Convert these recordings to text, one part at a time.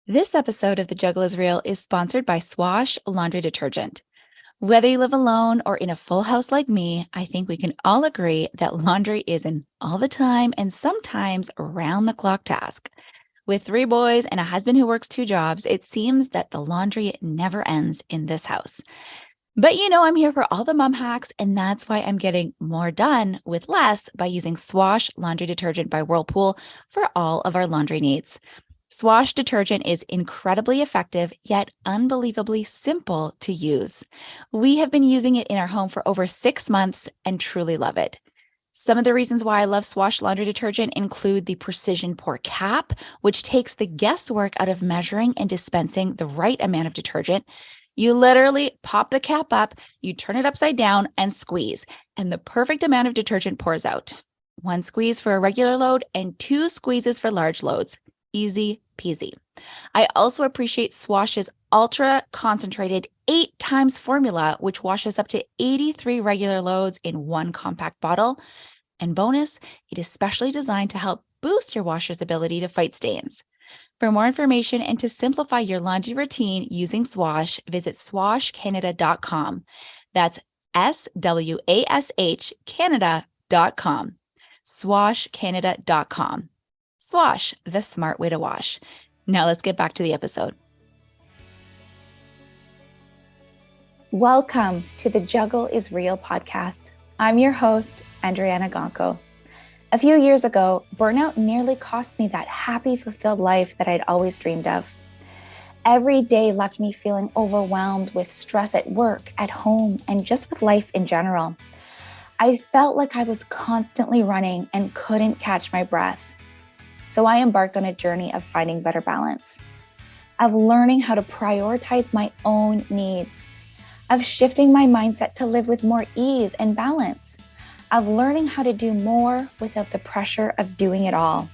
This episode of The Juggle is Real is sponsored by Swash Laundry Detergent. Whether you live alone or in a full house like me, I think we can all agree that laundry is an all the time and sometimes around the clock task. With 3 boys and a husband who works 2 jobs, it seems that the laundry never ends in this house. But I'm here for all the mom hacks, and that's why I'm getting more done with less by using Swash Laundry Detergent by Whirlpool for all of our laundry needs. Swash detergent is incredibly effective, yet unbelievably simple to use. We have been using it in our home for over 6 months and truly love it. Some of the reasons why I love Swash laundry detergent include the precision pour cap, which takes the guesswork out of measuring and dispensing the right amount of detergent. You literally pop the cap up, you turn it upside down and squeeze, and the perfect amount of detergent pours out. 1 squeeze for a regular load and 2 squeezes for large loads. Easy peasy. I also appreciate Swash's ultra concentrated 8 times formula, which washes up to 83 regular loads in 1 compact bottle. And bonus, it is specially designed to help boost your washer's ability to fight stains. For more information and to simplify your laundry routine using Swash, visit swashcanada.com. That's SWASH Canada.com. swashcanada.com. Swash, the smart way to wash. Now let's get back to the episode. Welcome to the Juggle is Real podcast. I'm your host, Andryanna. A few years ago, burnout nearly cost me that happy, fulfilled life that I'd always dreamed of. Every day left me feeling overwhelmed with stress at work, at home, and just with life in general. I felt like I was constantly running and couldn't catch my breath. So I embarked on a journey of finding better balance, of learning how to prioritize my own needs, of shifting my mindset to live with more ease and balance, of learning how to do more without the pressure of doing it all.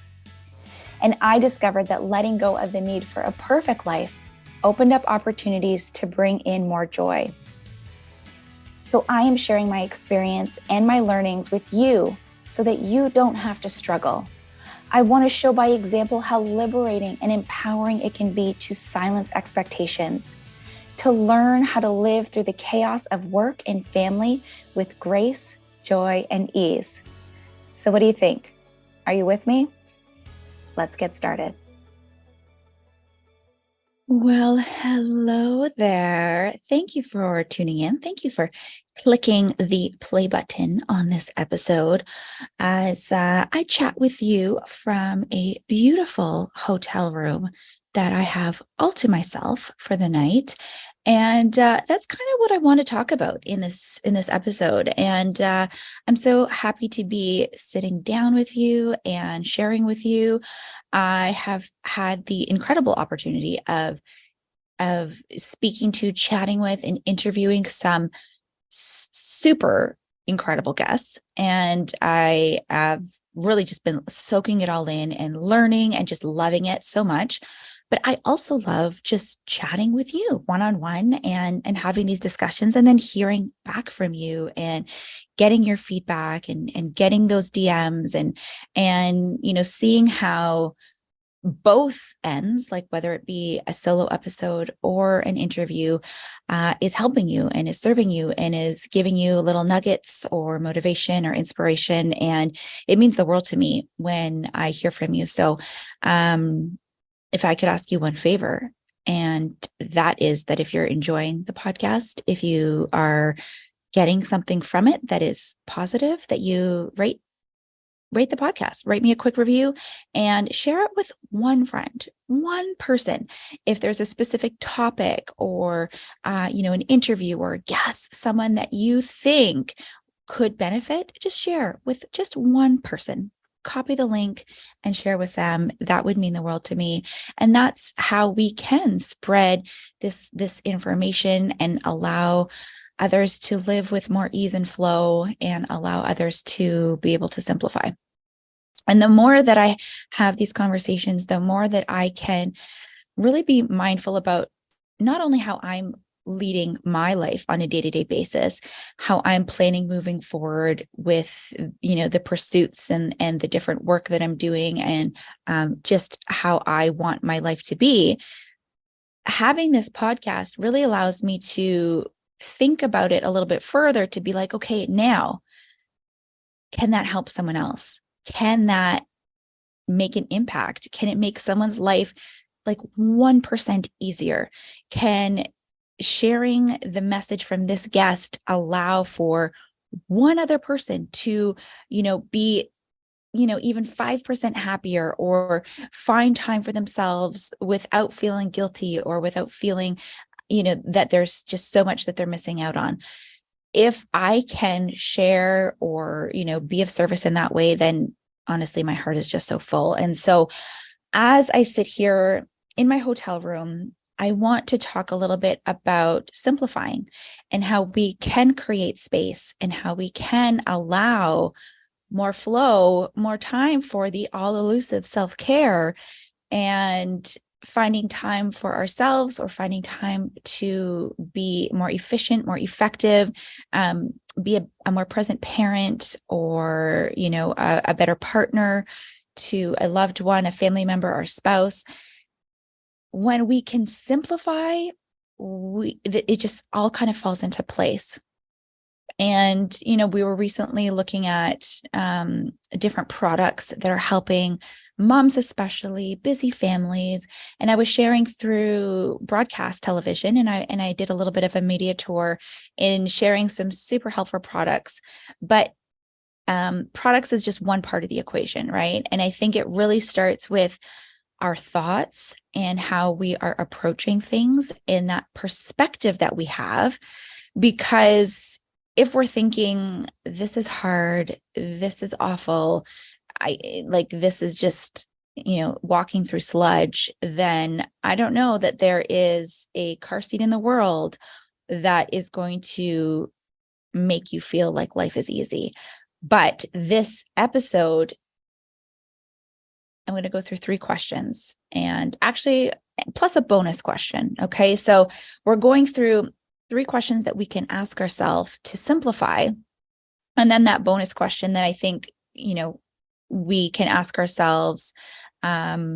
And I discovered that letting go of the need for a perfect life opened up opportunities to bring in more joy. So I am sharing my experience and my learnings with you so that you don't have to struggle. I want to show by example how liberating and empowering it can be to silence expectations, to learn how to live through the chaos of work and family with grace, joy, and ease. So what do you think? Are you with me? Let's get started. Well, hello there. Thank you for tuning in. Thank you for clicking the play button on this episode as I chat with you from a beautiful hotel room that I have all to myself for the night. And that's kind of what I want to talk about in this episode. And I'm so happy to be sitting down with you and sharing with you. I have had the incredible opportunity of speaking to, chatting with, and interviewing some super incredible guests. And I have really just been soaking it all in and learning and just loving it so much. But I also love just chatting with you one-on-one and having these discussions and then hearing back from you and getting your feedback and getting those DMs and seeing how both ends, like whether it be a solo episode or an interview, is helping you and is serving you and is giving you little nuggets or motivation or inspiration. And it means the world to me when I hear from you. So if I could ask you one favor, and that is that if you're enjoying the podcast, if you are getting something from it that is positive, that you rate the podcast, write me a quick review and share it with one friend, one person. If there's a specific topic or, an interview or a guest, someone that you think could benefit, just share with just one person. Copy the link and share with them. That would mean the world to me. And that's how we can spread this information and allow others to live with more ease and flow and allow others to be able to simplify. And the more that I have these conversations, the more that I can really be mindful about not only how I'm leading my life on a day-to-day basis, how I'm planning moving forward with, the pursuits and the different work that I'm doing, and just how I want my life to be. Having this podcast really allows me to think about it a little bit further, to be like, okay, now, can that help someone else? Can that make an impact? Can it make someone's life like 1% easier? Can sharing the message from this guest allow for one other person to, be, even 5% happier, or find time for themselves without feeling guilty, or without feeling, that there's just so much that they're missing out on? If I can share or, be of service in that way, then honestly, my heart is just so full. And so as I sit here in my hotel room, I want to talk a little bit about simplifying, and how we can create space, and how we can allow more flow, more time for the all elusive self-care, and finding time for ourselves, or finding time to be more efficient, more effective, be a more present parent, or, a better partner to a loved one, a family member, or spouse. When we can simplify, it just all kind of falls into place. And, we were recently looking at different products that are helping moms, especially busy families. And I was sharing through broadcast television, and I did a little bit of a media tour in sharing some super helpful products. But products is just one part of the equation, right? And I think it really starts with our thoughts and how we are approaching things, in that perspective that we have. Because if we're thinking, this is hard, this is awful, this is just, walking through sludge, then I don't know that there is a car seat in the world that is going to make you feel like life is easy. But this episode, I'm going to go through 3 questions, and actually plus a bonus question. Okay. So we're going through 3 questions that we can ask ourselves to simplify. And then that bonus question that I think, we can ask ourselves, not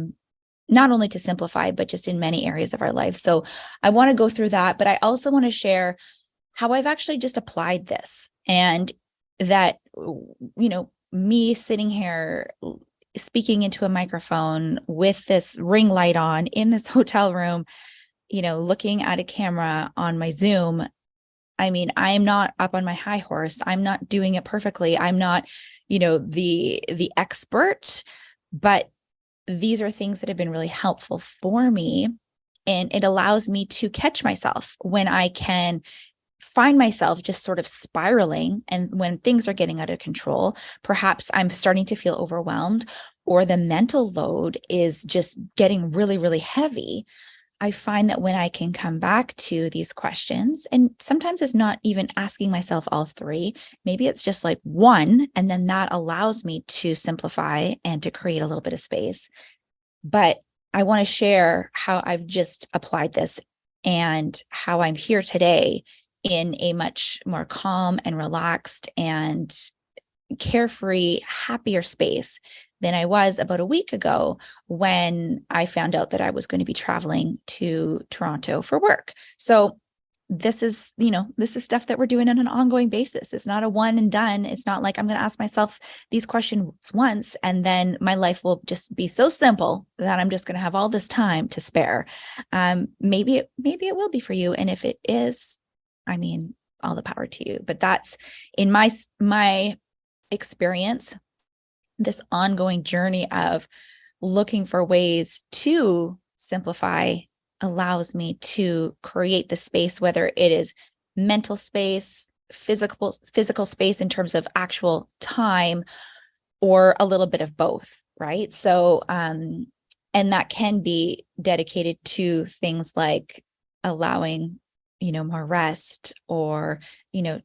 only to simplify, but just in many areas of our life. So I want to go through that, but I also want to share how I've actually just applied this, and that, me sitting here speaking into a microphone with this ring light on in this hotel room, looking at a camera on my Zoom. I mean, I'm not up on my high horse. I'm not doing it perfectly. I'm not, the expert, but these are things that have been really helpful for me. And it allows me to catch myself when I can find myself just sort of spiraling, and when things are getting out of control. Perhaps I'm starting to feel overwhelmed, or the mental load is just getting really, really heavy. I find that when I can come back to these questions, and sometimes it's not even asking myself all 3, maybe it's just like one, and then that allows me to simplify and to create a little bit of space. But I want to share how I've just applied this, and how I'm here today in a much more calm and relaxed and carefree, happier space than I was about a week ago, when I found out that I was going to be traveling to Toronto for work. So this is stuff that we're doing on an ongoing basis. It's not a one and done. It's not like I'm going to ask myself these questions once and then my life will just be so simple that I'm just going to have all this time to spare. Maybe it will be for you. And if it is, I mean, all the power to you. But that's in my experience, this ongoing journey of looking for ways to simplify allows me to create the space, whether it is mental space, physical space in terms of actual time, or a little bit of both, right? So, and that can be dedicated to things like allowing more rest, or,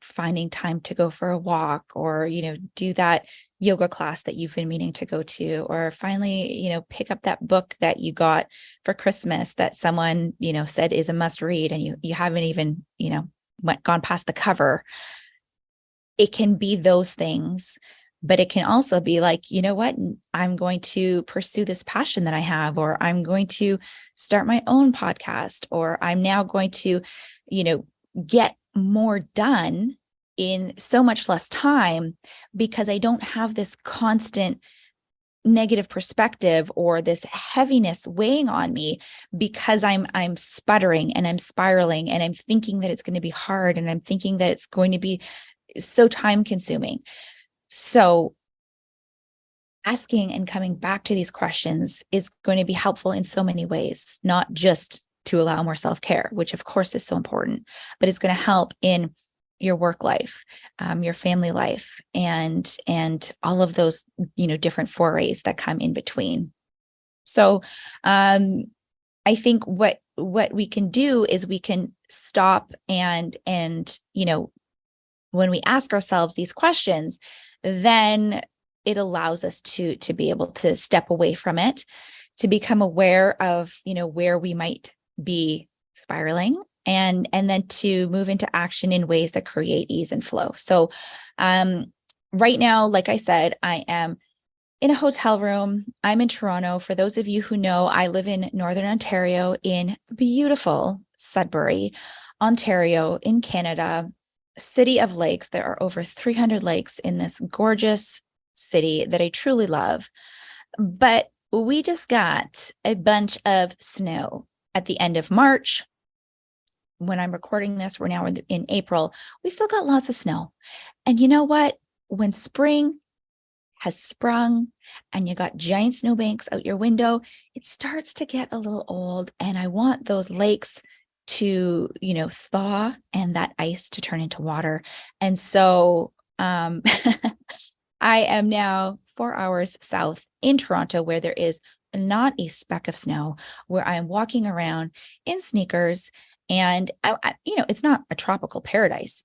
finding time to go for a walk, or, do that yoga class that you've been meaning to go to, or finally, pick up that book that you got for Christmas that someone, said is a must read, and you haven't even, gone past the cover. It can be those things, but it can also be like, you know what, I'm going to pursue this passion that I have, or I'm going to start my own podcast, or I'm now going to, get more done in so much less time because I don't have this constant negative perspective or this heaviness weighing on me, because I'm sputtering and I'm spiraling and I'm thinking that it's going to be hard, and I'm thinking that it's going to be so time consuming. So asking and coming back to these questions is going to be helpful in so many ways, not just to allow more self-care, which of course is so important, but it's going to help in your work life, your family life, and all of those, different forays that come in between. So I think what we can do is we can stop and when we ask ourselves these questions, then it allows us to be able to step away from it, to become aware of, where we might be spiraling, and then to move into action in ways that create ease and flow. So right now, like I said, I am in a hotel room. I'm in Toronto. For those of you who know, I live in Northern Ontario, in beautiful Sudbury, Ontario, in Canada, city of lakes. There are over 300 lakes in this gorgeous city that I truly love. But we just got a bunch of snow at the end of March. When I'm recording this, we're now in April. We still got lots of snow. And you know what? When spring has sprung and you got giant snowbanks out your window, it starts to get a little old. And I want those lakes to, thaw, and that ice to turn into water. And so I am now 4 hours south in Toronto, where there is not a speck of snow, where I'm walking around in sneakers. And, it's not a tropical paradise,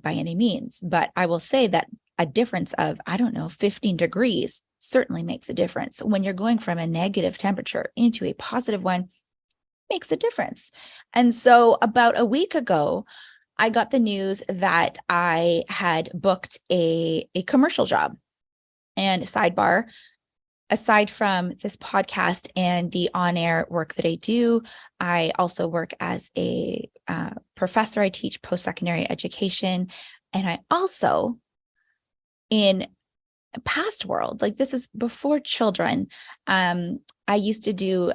by any means, but I will say that a difference of, 15 degrees certainly makes a difference. When you're going from a negative temperature into a positive one, makes a difference. And so about a week ago, I got the news that I had booked a commercial job. And sidebar, aside from this podcast and the on-air work that I do, I also work as a professor. I teach post-secondary education. And I also, in past world, like this is before children, I used to do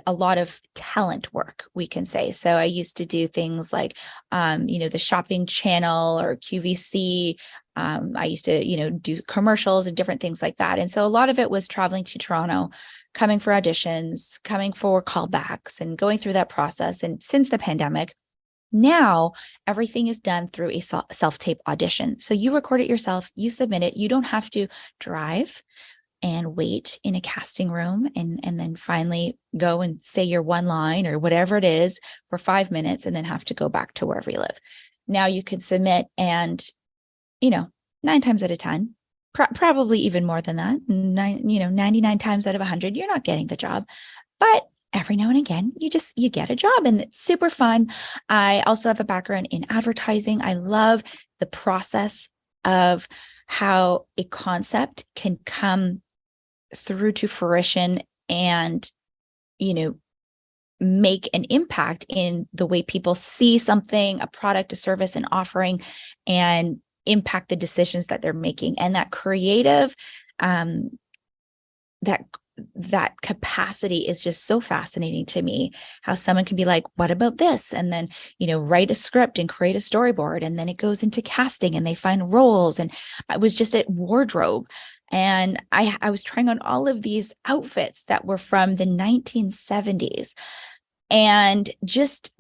a lot of talent work, we can say. So I used to do things like, the shopping channel or QVC. I used to, do commercials and different things like that. And so a lot of it was traveling to Toronto, coming for auditions, coming for callbacks, and going through that process. And since the pandemic, now everything is done through a self-tape audition. So you record it yourself, you submit it. You don't have to drive and wait in a casting room and then finally go and say your one line or whatever it is for 5 minutes and then have to go back to wherever you live. Now you can submit, and 9 times out of 10, probably even more than that, 99 times out of 100, you're not getting the job. But every now and again, you get a job, and it's super fun. I also have a background in advertising. I love the process of how a concept can come through to fruition and, make an impact in the way people see something, a product, a service, an offering, and impact the decisions that they're making. And that creative, that capacity is just so fascinating to me, how someone can be like, what about this? And then, write a script and create a storyboard. And then it goes into casting and they find roles. And I was just at wardrobe, and I was trying on all of these outfits that were from the 1970s. And just,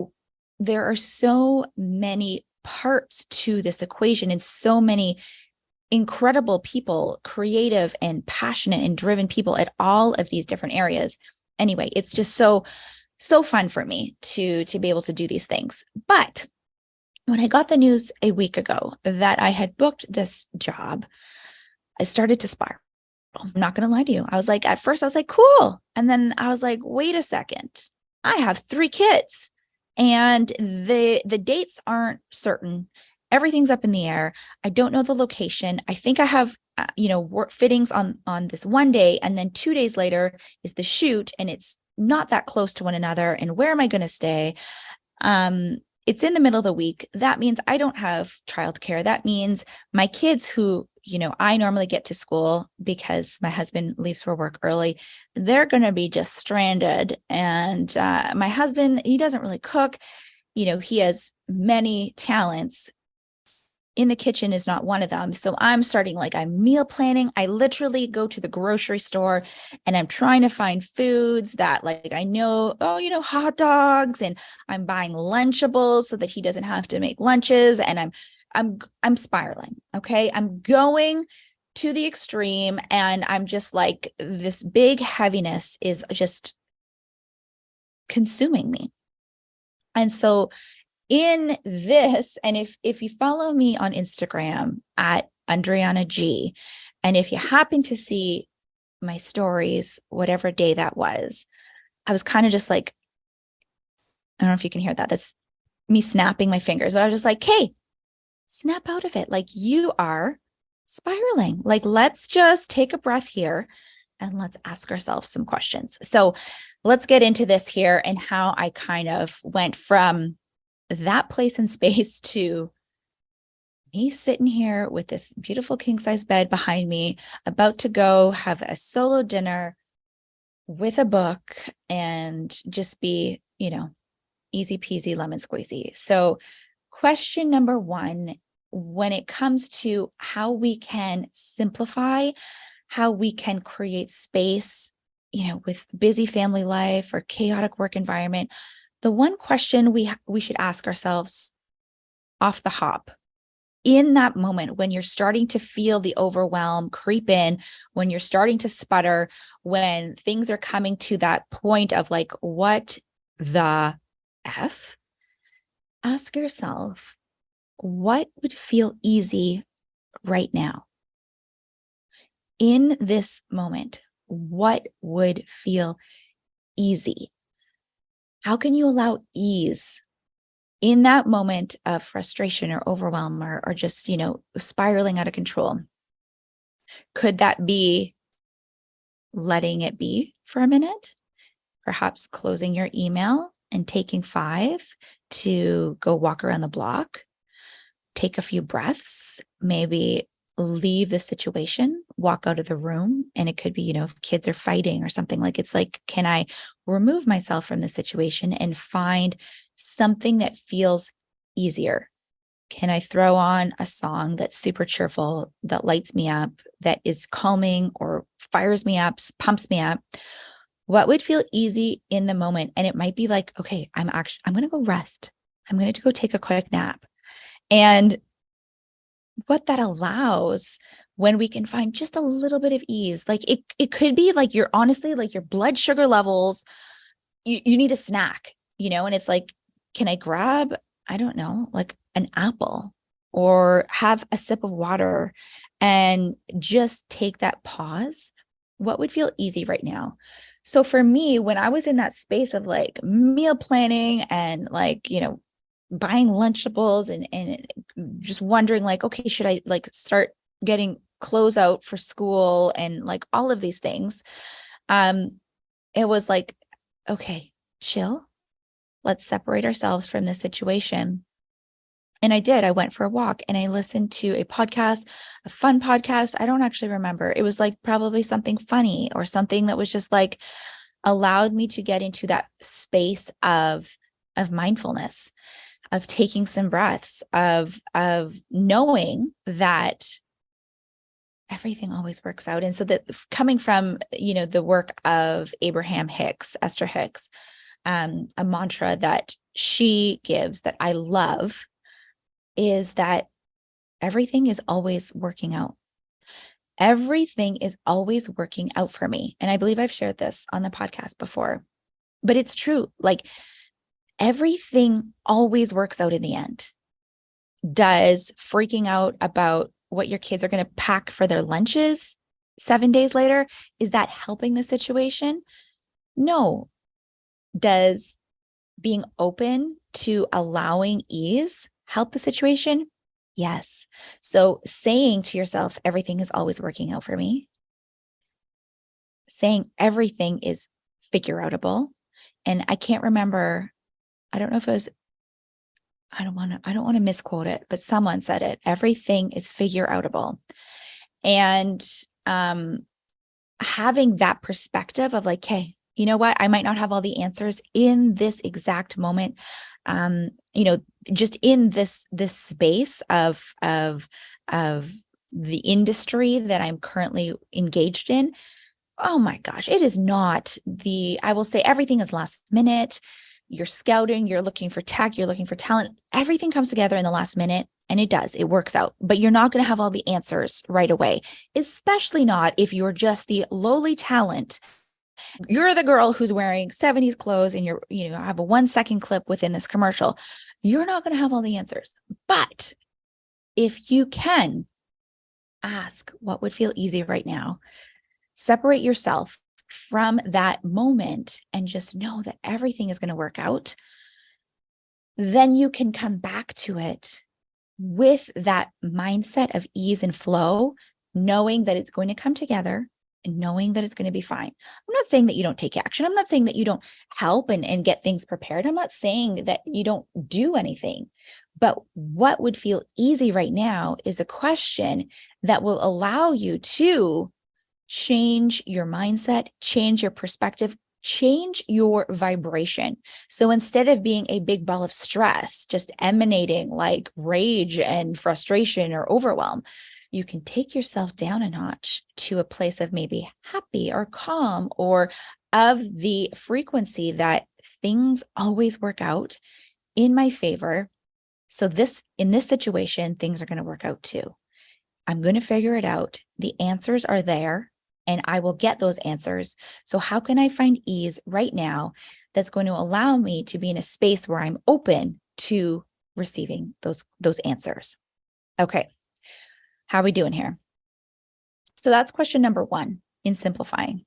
there are so many parts to this equation, and so many incredible people, creative and passionate and driven people at all of these different areas. Anyway, it's just so fun for me to be able to do these things. But When I got the news a week ago that I had booked this job, I started to spiral. I'm not going to lie to you. I was like, at first I was like, cool. And then I was like, wait a second. I have 3 kids and the dates aren't certain. Everything's up in the air. I don't know the location. I think I have, work fittings on this one day. And then 2 days later is the shoot and it's not that close to one another. And where am I going to stay? Um, it's in the middle of the week. That means I don't have childcare. That means my kids who, I normally get to school because my husband leaves for work early, they're going to be just stranded. And my husband, he doesn't really cook. He has many talents. In the kitchen is not one of them. So I'm meal planning. I literally go to the grocery store and I'm trying to find foods that I know, hot dogs, and I'm buying Lunchables so that he doesn't have to make lunches. And I'm spiraling. Okay. I'm going to the extreme and I'm just like, this big heaviness is just consuming me. And so in this, and if you follow me on Instagram at Andryanna G, and if you happen to see my stories, whatever day that was, I was kind of just like, I don't know if you can hear that. That's me snapping my fingers. But I was just like, hey, snap out of it. Like, you are spiraling. Like, let's just take a breath here and let's ask ourselves some questions. So let's get into this here and how I kind of went from that place and space to me sitting here with this beautiful king size bed behind me, about to go have a solo dinner with a book and just be, easy peasy lemon squeezy. So question number one, when it comes to how we can simplify, how we can create space, with busy family life or chaotic work environment, the one question we should ask ourselves off the hop in that moment when you're starting to feel the overwhelm creep in, when you're starting to sputter, when things are coming to that point of like, what the F? Ask yourself, what would feel easy right now? In this moment, what would feel easy? How can you allow ease in that moment of frustration or overwhelm or just, spiraling out of control? Could that be letting it be for a minute? Perhaps closing your email and taking 5 to go walk around the block, take a few breaths, maybe leave the situation, walk out of the room. And it could be, if kids are fighting or something, it's like, can I remove myself from the situation and find something that feels easier? Can I throw on a song that's super cheerful, that lights me up, that is calming or fires me up, pumps me up? What would feel easy in the moment? And it might be like, okay, I'm going to go rest. I'm going to go take a quick nap. And what that allows, when we can find just a little bit of ease, it could be like you're honestly like your blood sugar levels, you need a snack, and it's like, can I grab, I don't know, like an apple or have a sip of water and just take that pause? What would feel easy right now? So for me, when I was in that space of like meal planning and buying Lunchables and just wondering like, okay, should I start getting clothes out for school and all of these things? It was like, okay, chill. Let's separate ourselves from this situation. And I did. I went for a walk and I listened to a podcast, a fun podcast. I don't actually remember. It was probably something funny or something that was just allowed me to get into that space of mindfulness, of taking some breaths, of knowing that everything always works out. And so that coming from, the work of Esther Hicks, a mantra that she gives that I love is that everything is always working out. Everything is always working out for me. And I believe I've shared this on the podcast before, but it's true. Everything always works out in the end. Does freaking out about what your kids are going to pack for their lunches 7 days later, is that helping the situation? No. Does being open to allowing ease help the situation? Yes. So saying to yourself, everything is always working out for me, saying everything is figure outable. And I can't remember, I don't know if it was, I don't want to misquote it, but someone said it. Everything is figure outable. And having that perspective of like, hey, you know what? I might not have all the answers in this exact moment. Just in this space of the industry that I'm currently engaged in. Oh my gosh, it is not I will say everything is last minute. You're scouting, you're looking for tech, you're looking for talent. Everything comes together in the last minute, and it works out, but you're not going to have all the answers right away, especially not if you're just the lowly talent. You're the girl who's wearing 70s clothes and have a 1-second clip within this commercial. You're not going to have all the answers. But if you can ask what would feel easy right now, separate yourself from that moment and just know that everything is going to work out, then you can come back to it with that mindset of ease and flow, knowing that it's going to come together and knowing that it's going to be fine. I'm not saying that you don't take action. I'm not saying that you don't help and get things prepared. I'm not saying that you don't do anything. But what would feel easy right now is a question that will allow you to change your mindset, change your perspective, change your vibration. So instead of being a big ball of stress, just emanating like rage and frustration or overwhelm, you can take yourself down a notch to a place of maybe happy or calm, or of the frequency that things always work out in my favor. So in this situation, things are going to work out too. I'm going to figure it out. The answers are there, and I will get those answers. So how can I find ease right now that's going to allow me to be in a space where I'm open to receiving those answers? Okay. How are we doing here? So that's question number 1 in simplifying.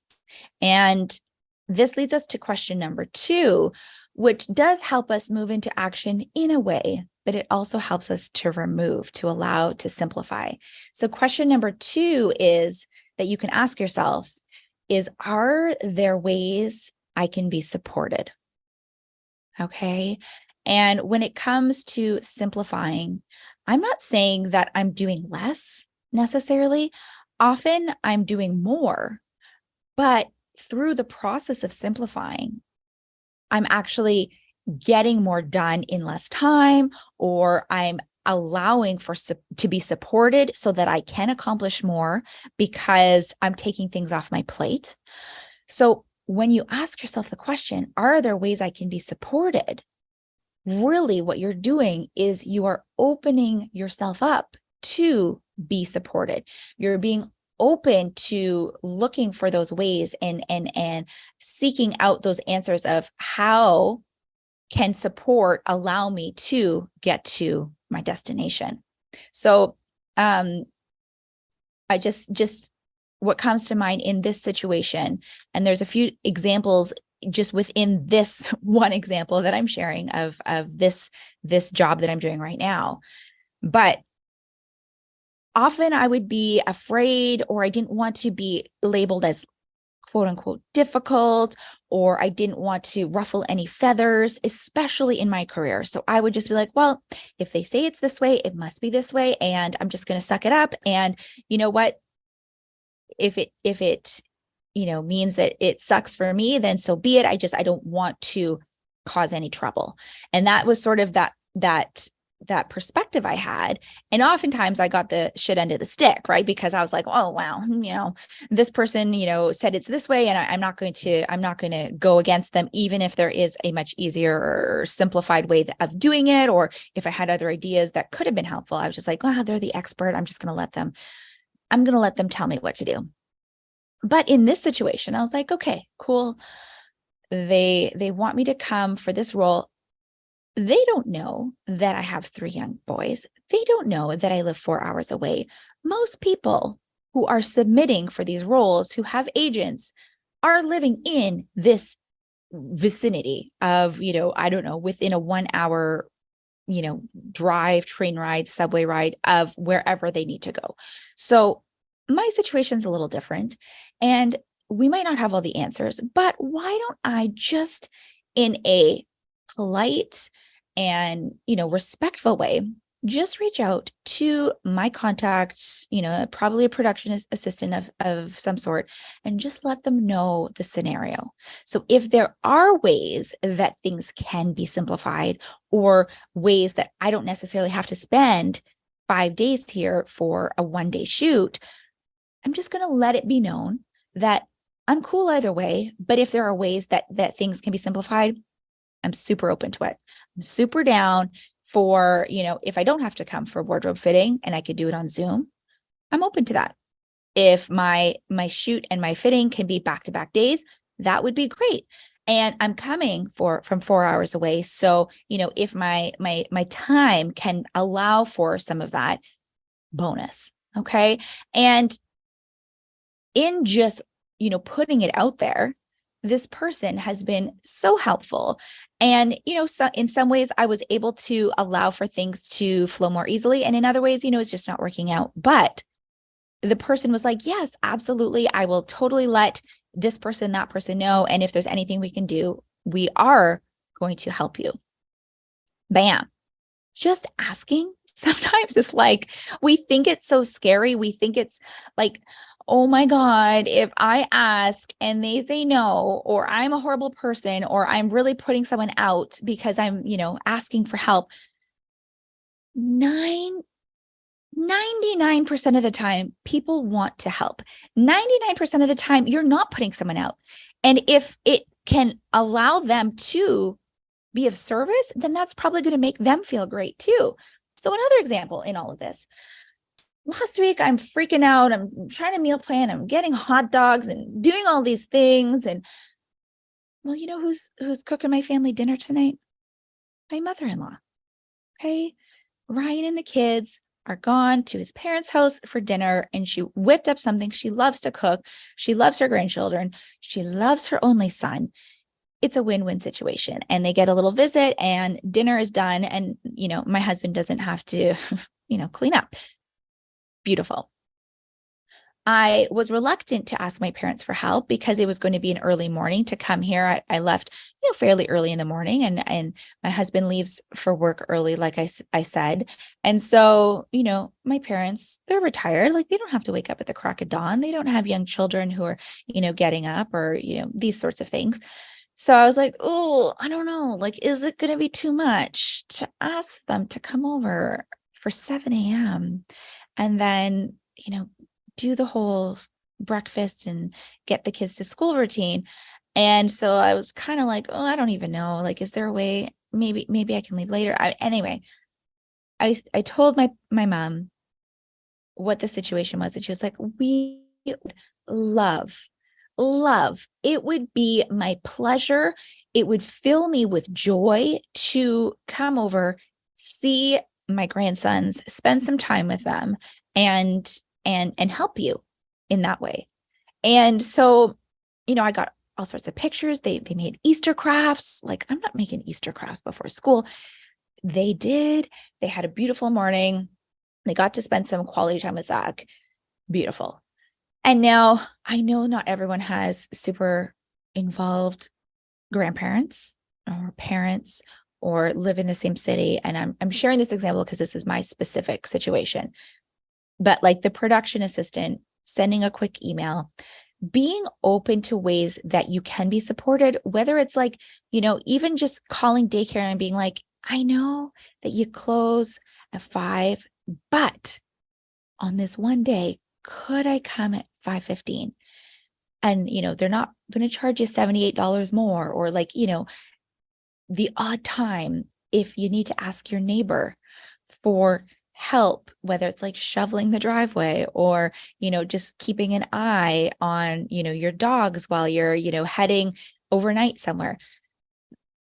And this leads us to question number 2, which does help us move into action in a way, but it also helps us to remove, to allow, to simplify. So question number 2 is that you can ask yourself is, are there ways I can be supported? Okay. And when it comes to simplifying, I'm not saying that I'm doing less necessarily. Often I'm doing more, but through the process of simplifying, I'm actually getting more done in less time, or I'm allowing to be supported so that I can accomplish more because I'm taking things off my plate. So when you ask yourself the question, are there ways I can be supported? Really what you're doing is you are opening yourself up to be supported. You're being open to looking for those ways and seeking out those answers of how can support allow me to get to my destination. So I just what comes to mind in this situation, and there's a few examples just within this one example that I'm sharing of this job that I'm doing right now. But often I would be afraid, or I didn't want to be labeled as quote unquote difficult, or I didn't want to ruffle any feathers, especially in my career. So I would just be like, well, if they say it's this way, it must be this way. And I'm just going to suck it up. And you know what? If it means that it sucks for me, then so be it. I don't want to cause any trouble. And that was sort of that perspective I had. And oftentimes I got the shit end of the stick, right? Because I was like, oh, wow, this person, said it's this way, and I'm not going to go against them, even if there is a much easier or simplified way of doing it. Or if I had other ideas that could have been helpful, I was just like, wow, they're the expert. I'm going to let them tell me what to do. But in this situation, I was like, okay, cool. They want me to come for this role. They don't know that I have 3 young boys. They don't know that I live 4 hours away. Most people who are submitting for these roles, who have agents, are living in this vicinity of, I don't know, within a 1 hour, drive, train ride, subway ride of wherever they need to go. So my situation's a little different, and we might not have all the answers, but why don't I just, in a polite and, respectful way, just reach out to my contact, probably a production assistant of some sort, and just let them know the scenario. So if there are ways that things can be simplified, or ways that I don't necessarily have to spend 5 days here for a 1 day shoot, I'm just going to let it be known that I'm cool either way. But if there are ways that things can be simplified, I'm super open to it. I'm super down for, if I don't have to come for wardrobe fitting and I could do it on Zoom, I'm open to that. If my shoot and my fitting can be back-to-back days, that would be great. And I'm coming from 4 hours away. So, if my time can allow for some of that, bonus. Okay. And in just, putting it out there, this person has been so helpful. And, so in some ways I was able to allow for things to flow more easily. And in other ways, it's just not working out. But the person was like, yes, absolutely. I will totally let this person, that person know. And if there's anything we can do, we are going to help you. Bam. Just asking sometimes is like, we think it's so scary. We think it's like, oh my God, if I ask and they say no, or I'm a horrible person, or I'm really putting someone out because I'm, asking for help. 99% of the time, people want to help. 99% of the time, you're not putting someone out. And if it can allow them to be of service, then that's probably going to make them feel great too. So another example in all of this, last week, I'm freaking out. I'm trying to meal plan. I'm getting hot dogs and doing all these things. And well, who's cooking my family dinner tonight? My mother-in-law. Okay. Ryan and the kids are gone to his parents' house for dinner, and she whipped up something. She loves to cook. She loves her grandchildren. She loves her only son. It's a win-win situation, and they get a little visit and dinner is done. And, my husband doesn't have to, clean up. Beautiful. I was reluctant to ask my parents for help because it was going to be an early morning to come here. I left, fairly early in the morning, and my husband leaves for work early, like I said. And so, my parents, they're retired. Like, they don't have to wake up at the crack of dawn. They don't have young children who are, getting up, or, these sorts of things. So I was like, oh, I don't know. Like, is it going to be too much to ask them to come over for 7 a.m. and then, do the whole breakfast and get the kids to school routine? And so I was kind of like, oh, I don't even know. Like, is there a way? Maybe I can leave later. Anyway, I told my mom what the situation was, and she was like, we love it would be my pleasure. It would fill me with joy to come over, see my grandsons, spend some time with them, and help you in that way. And so, I got all sorts of pictures. They made Easter crafts. Like, I'm not making Easter crafts before school. They did. They had a beautiful morning. They got to spend some quality time with Zach. Beautiful. And now I know not everyone has super involved grandparents or parents or live in the same city. And I'm sharing this example because this is my specific situation. But like the production assistant, sending a quick email, being open to ways that you can be supported, whether it's like, even just calling daycare and being like, I know that you close at 5, but on this one day, could I come at 5:15? And, they're not going to charge you $78 more, or like, the odd time if you need to ask your neighbor for help, whether it's like shoveling the driveway, or, just keeping an eye on, your dogs while you're, heading overnight somewhere.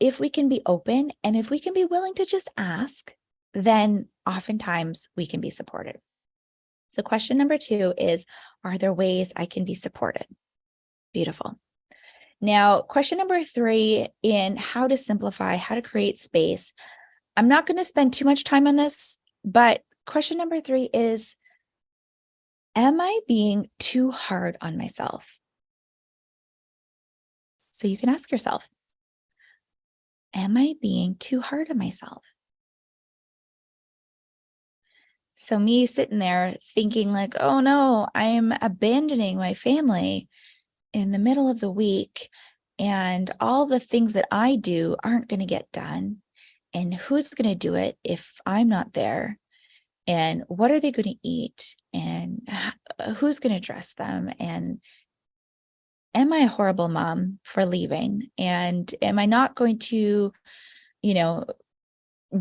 if we can be open and if we can be willing to just ask, then oftentimes we can be supported. So question number 2 is, are there ways I can be supported? Beautiful. Now, question number 3 in how to simplify, how to create space. I'm not going to spend too much time on this, but question number 3 is, am I being too hard on myself? So you can ask yourself, am I being too hard on myself? So me sitting there thinking like, oh no, I'm abandoning my family in the middle of the week, and all the things that I do aren't going to get done. And who's going to do it if I'm not there? And what are they going to eat? And who's going to dress them? And am I a horrible mom for leaving? And am I not going to, you know,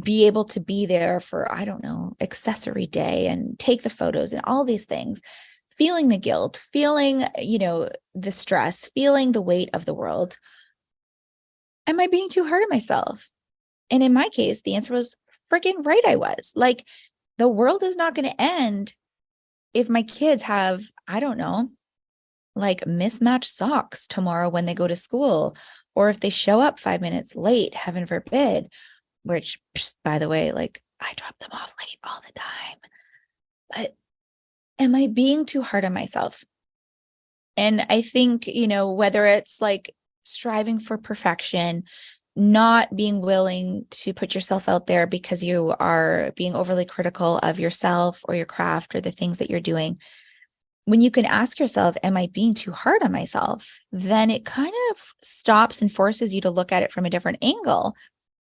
be able to be there for, I don't know, accessory day and take the photos and all these things, feeling the guilt, feeling, the stress, feeling the weight of the world. Am I being too hard on myself? And in my case, the answer was freaking right. I was like, the world is not going to end if my kids have, I don't know, like mismatched socks tomorrow when they go to school, or if they show up 5 minutes late, heaven forbid, which, by the way, like I drop them off late all the time. But am I being too hard on myself? And I think, whether it's like striving for perfection, not being willing to put yourself out there because you are being overly critical of yourself or your craft or the things that you're doing. When you can ask yourself, am I being too hard on myself? Then it kind of stops and forces you to look at it from a different angle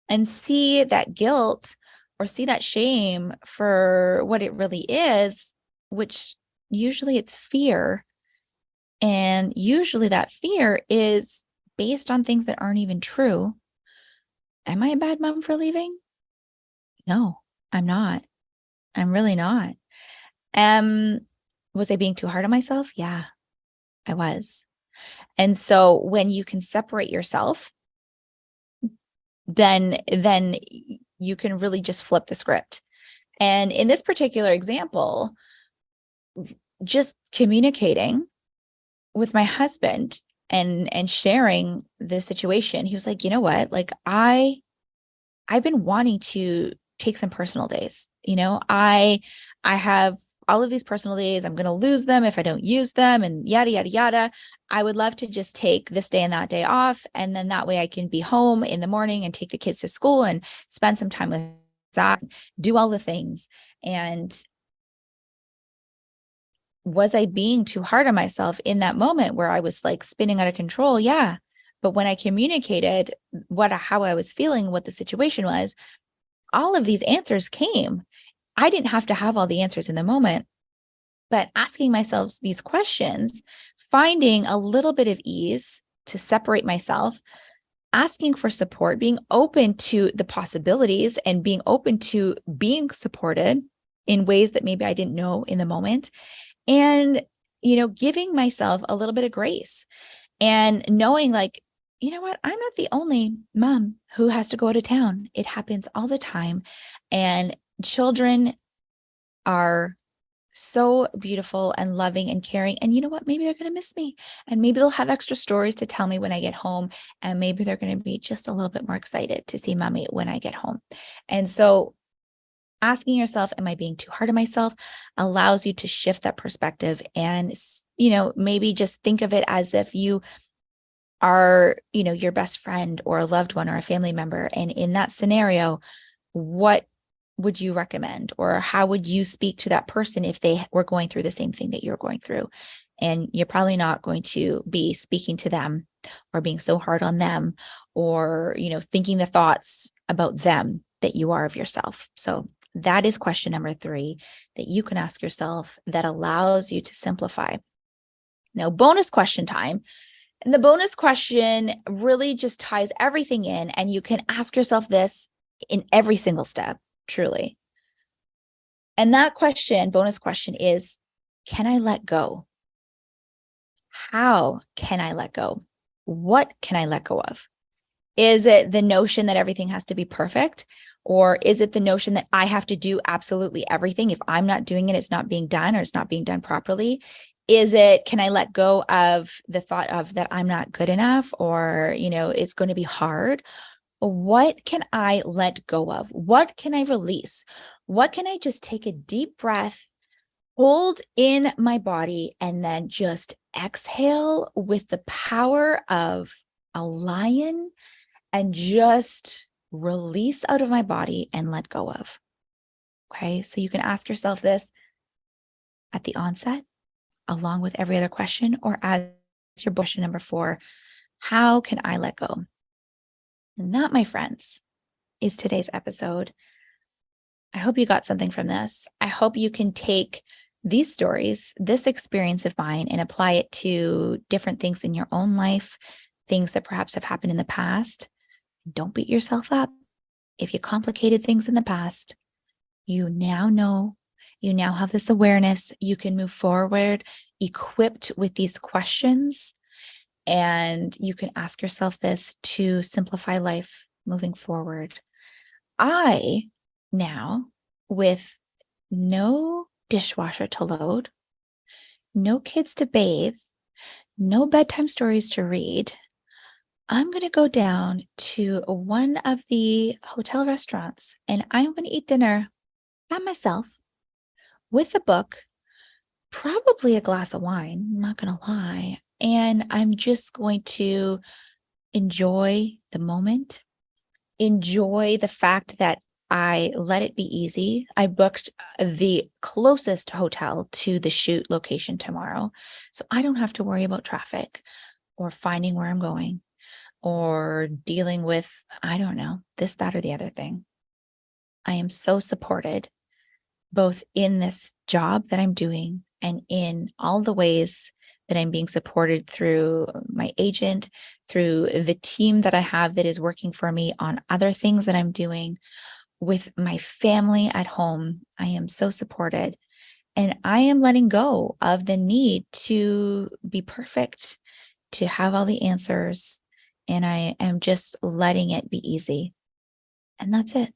and see that guilt or see that shame for what it really is, which usually it's fear. And usually that fear is based on things that aren't even true. Am I a bad mom for leaving? No, I'm not. I'm really not. Was I being too hard on myself? Yeah, I was. And so when you can separate yourself, then you can really just flip the script. And in this particular example, just communicating with my husband and sharing the situation, he was like, you know what? Like I've been wanting to take some personal days. I have all of these personal days. I'm going to lose them if I don't use them and yada, yada, yada. I would love to just take this day and that day off. And then that way I can be home in the morning and take the kids to school and spend some time with Zach, do all the things. And was I being too hard on myself in that moment where I was like spinning out of control? Yeah. But when I communicated how I was feeling, what the situation was, all of these answers came. I didn't have to have all the answers in the moment, but asking myself these questions, finding a little bit of ease to separate myself, asking for support, being open to the possibilities and being open to being supported in ways that maybe I didn't know in the moment. And, giving myself a little bit of grace and knowing like, you know what, I'm not the only mom who has to go out of town. It happens all the time. And children are so beautiful and loving and caring. And you know what? Maybe they're going to miss me, and maybe they'll have extra stories to tell me when I get home. And maybe they're going to be just a little bit more excited to see mommy when I get home. And so asking yourself, am I being too hard on myself, allows you to shift that perspective and, maybe just think of it as if you are, your best friend or a loved one or a family member. And in that scenario, what would you recommend, or how would you speak to that person if they were going through the same thing that you're going through? And you're probably not going to be speaking to them or being so hard on them or, thinking the thoughts about them that you are of yourself. So that is question number 3 that you can ask yourself that allows you to simplify. Now, bonus question time. And the bonus question really just ties everything in, and you can ask yourself this in every single step, truly. And that question, bonus question, is, can I let go? How can I let go? What can I let go of? Is it the notion that everything has to be perfect? Or is it the notion that I have to do absolutely everything? If I'm not doing it, it's not being done, or it's not being done properly. Is it, can I let go of the thought of that I'm not good enough, or, it's going to be hard? What can I let go of? What can I release? What can I just take a deep breath, hold in my body, and then just exhale with the power of a lion, and just release out of my body and let go of? Okay. So you can ask yourself this at the onset, along with every other question, or as your question number 4, how can I let go? And that, my friends, is today's episode. I hope you got something from this. I hope you can take these stories, this experience of mine, and apply it to different things in your own life, things that perhaps have happened in the past. Don't beat yourself up. If you complicated things in the past, you now know, you now have this awareness. You can move forward equipped with these questions, and you can ask yourself this to simplify life moving forward. I now, with no dishwasher to load, no kids to bathe, no bedtime stories to read, I'm going to go down to one of the hotel restaurants, and I'm going to eat dinner by myself with a book, probably a glass of wine, I'm not going to lie. And I'm just going to enjoy the moment, enjoy the fact that I let it be easy. I booked the closest hotel to the shoot location tomorrow, so I don't have to worry about traffic or finding where I'm going or dealing with, I don't know, this, that, or the other thing. I am so supported both in this job that I'm doing and in all the ways that I'm being supported through my agent, through the team that I have that is working for me on other things that I'm doing, with my family at home. I am so supported, and I am letting go of the need to be perfect, to have all the answers, and I am just letting it be easy. And that's it.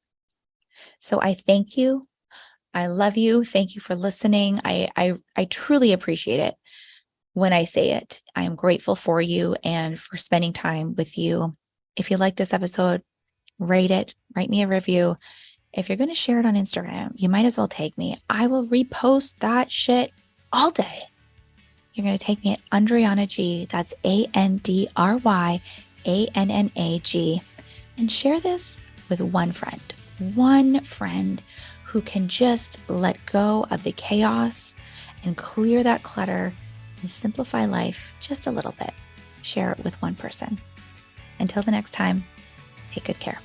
So I thank you. I love you. Thank you for listening. I truly appreciate it when I say it. I am grateful for you and for spending time with you. If you like this episode, rate it, write me a review. If you're going to share it on Instagram, you might as well tag me. I will repost that shit all day. You're going to tag me at Andryanna G. That's ANDRYANNAG. And share this with one friend who can just let go of the chaos and clear that clutter and simplify life just a little bit. Share it with one person. Until the next time, take good care.